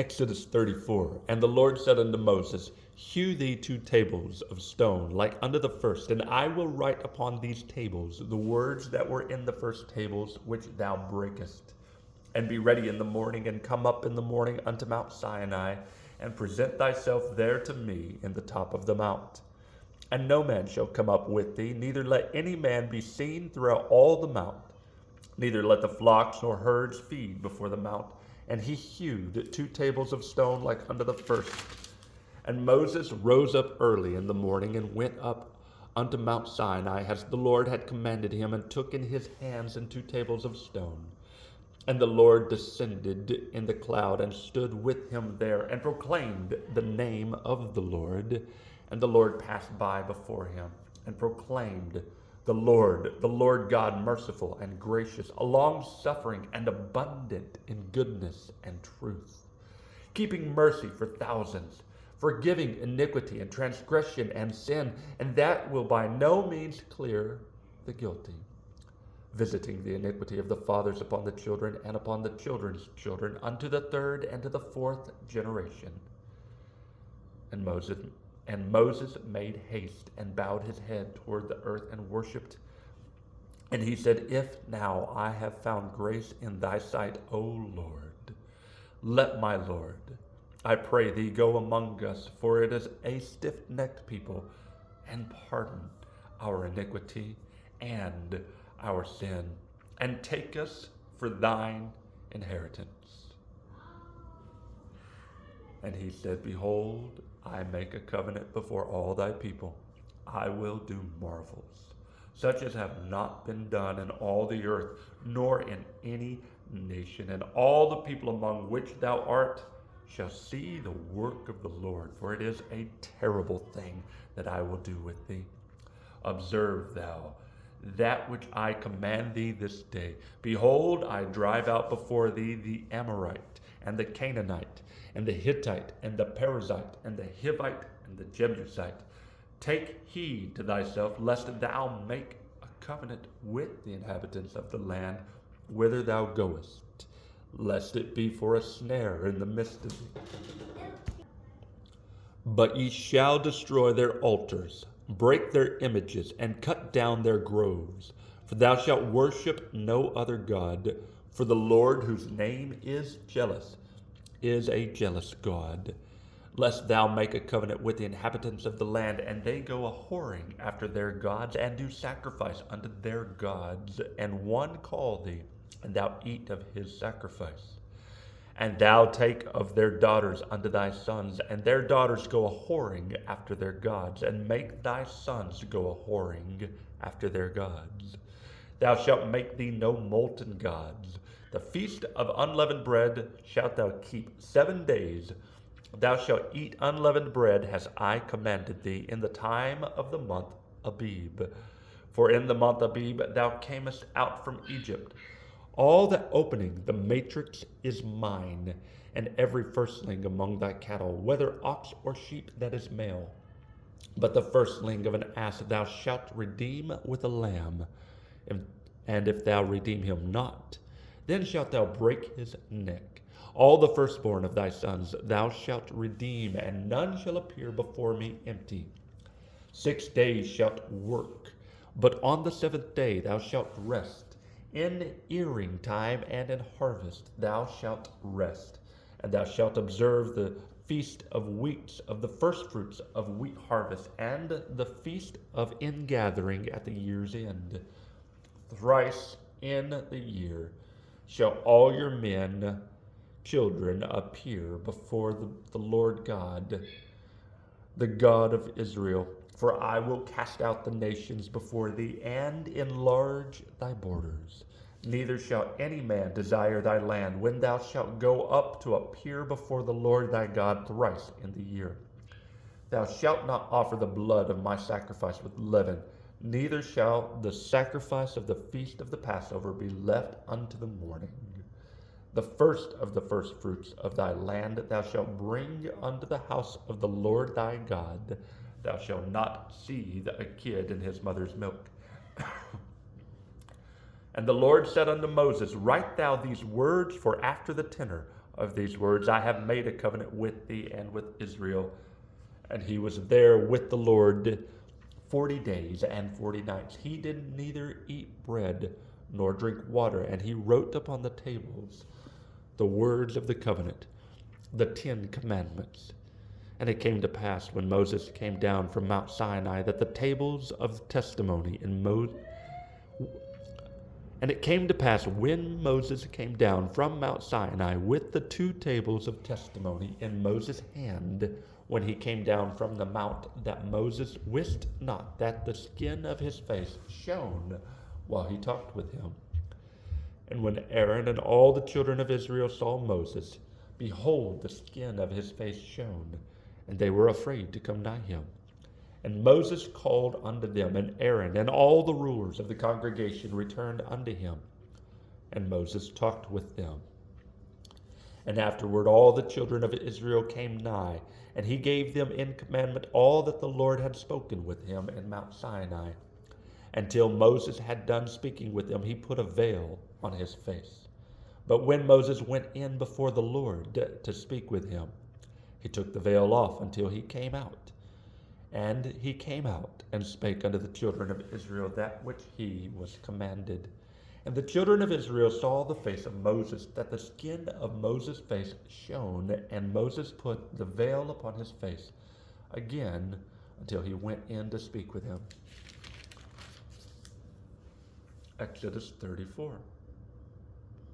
Exodus 34. And the Lord said unto Moses, Hew thee 2 tables of stone, like unto the first, and I will write upon these tables the words that were in the first tables, which thou breakest. And be ready in the morning, and come up in the morning unto Mount Sinai, and present thyself there to me in the top of the mount. And no man shall come up with thee, neither let any man be seen throughout all the mount. Neither let the flocks nor herds feed before the mount. And he hewed 2 tables of stone like unto the first. And Moses rose up early in the morning, and went up unto Mount Sinai, as the Lord had commanded him, and took in his hands and 2 tables of stone. And the Lord descended in the cloud, and stood with him there, and proclaimed the name of the Lord. And the Lord passed by before him, and proclaimed, the Lord God, merciful and gracious, long-suffering and abundant in goodness and truth, keeping mercy for thousands, forgiving iniquity and transgression and sin, and that will by no means clear the guilty, visiting the iniquity of the fathers upon the children and upon the children's children, unto the 3rd and to the 4th generation. And Moses made haste, and bowed his head toward the earth, and worshipped. And he said, If now I have found grace in thy sight, O Lord, let my Lord, I pray thee, go among us, for it is a stiff-necked people, and pardon our iniquity and our sin, and take us for thine inheritance. And he said, Behold, I make a covenant before all thy people. I will do marvels, such as have not been done in all the earth, nor in any nation. And all the people among which thou art shall see the work of the Lord, for it is a terrible thing that I will do with thee. Observe thou that which I command thee this day. Behold, I drive out before thee the Amorite, and the Canaanite, and the Hittite, and the Perizzite, and the Hivite, and the Jebusite. Take heed to thyself, lest thou make a covenant with the inhabitants of the land whither thou goest, lest it be for a snare in the midst of thee. But ye shall destroy their altars, break their images, and cut down their groves. For thou shalt worship no other God, for the Lord, whose name is jealous, is a jealous God. Lest thou make a covenant with the inhabitants of the land, and they go a-whoring after their gods, and do sacrifice unto their gods, and one call thee, and thou eat of his sacrifice. And thou take of their daughters unto thy sons, and their daughters go a-whoring after their gods, and make thy sons go a-whoring after their gods. Thou shalt make thee no molten gods. The feast of unleavened bread shalt thou keep 7 days. Thou shalt eat unleavened bread, as I commanded thee, in the time of the month Abib. For in the month Abib thou camest out from Egypt. All the opening, the matrix, is mine, and every firstling among thy cattle, whether ox or sheep that is male. But the firstling of an ass thou shalt redeem with a lamb. And if thou redeem him not, then shalt thou break his neck. All the firstborn of thy sons thou shalt redeem, and none shall appear before me empty. 6 days shalt work, but on the 7th day thou shalt rest. In earing time and in harvest thou shalt rest. And thou shalt observe the feast of weeks, of the firstfruits of wheat harvest, and the feast of ingathering at the year's end. Thrice in the year shall all your men, children, appear before the Lord God, the God of Israel. For I will cast out the nations before thee, and enlarge thy borders. Neither shall any man desire thy land, when thou shalt go up to appear before the Lord thy God thrice in the year. Thou shalt not offer the blood of my sacrifice with leaven, neither shall the sacrifice of the feast of the Passover be left unto the morning. The first of the firstfruits of thy land thou shalt bring unto the house of the Lord thy God. Thou shalt not seethe a kid in his mother's milk. And the Lord said unto Moses, Write thou these words for after the tenor of these words, I have made a covenant with thee and with Israel. And he was there with the Lord 40 days and 40 nights. He did neither eat bread nor drink water, and he wrote upon the tables the words of the covenant, the 10 commandments. And it came to pass when Moses came down from Mount Sinai that the tables of testimony And it came to pass when Moses came down from Mount Sinai with the 2 tables of testimony in Moses' hand, when he came down from the mount, that Moses wist not that the skin of his face shone while he talked with him. And when Aaron and all the children of Israel saw Moses, behold, the skin of his face shone, and they were afraid to come nigh him. And Moses called unto them, and Aaron and all the rulers of the congregation returned unto him. And Moses talked with them. And afterward all the children of Israel came nigh, and he gave them in commandment all that the Lord had spoken with him in Mount Sinai. Until Moses had done speaking with them, he put a veil on his face. But when Moses went in before the Lord to speak with him, he took the veil off until he came out. And he came out and spake unto the children of Israel that which he was commanded. And the children of Israel saw the face of Moses, that the skin of Moses' face shone, and Moses put the veil upon his face again until he went in to speak with him. Exodus 34.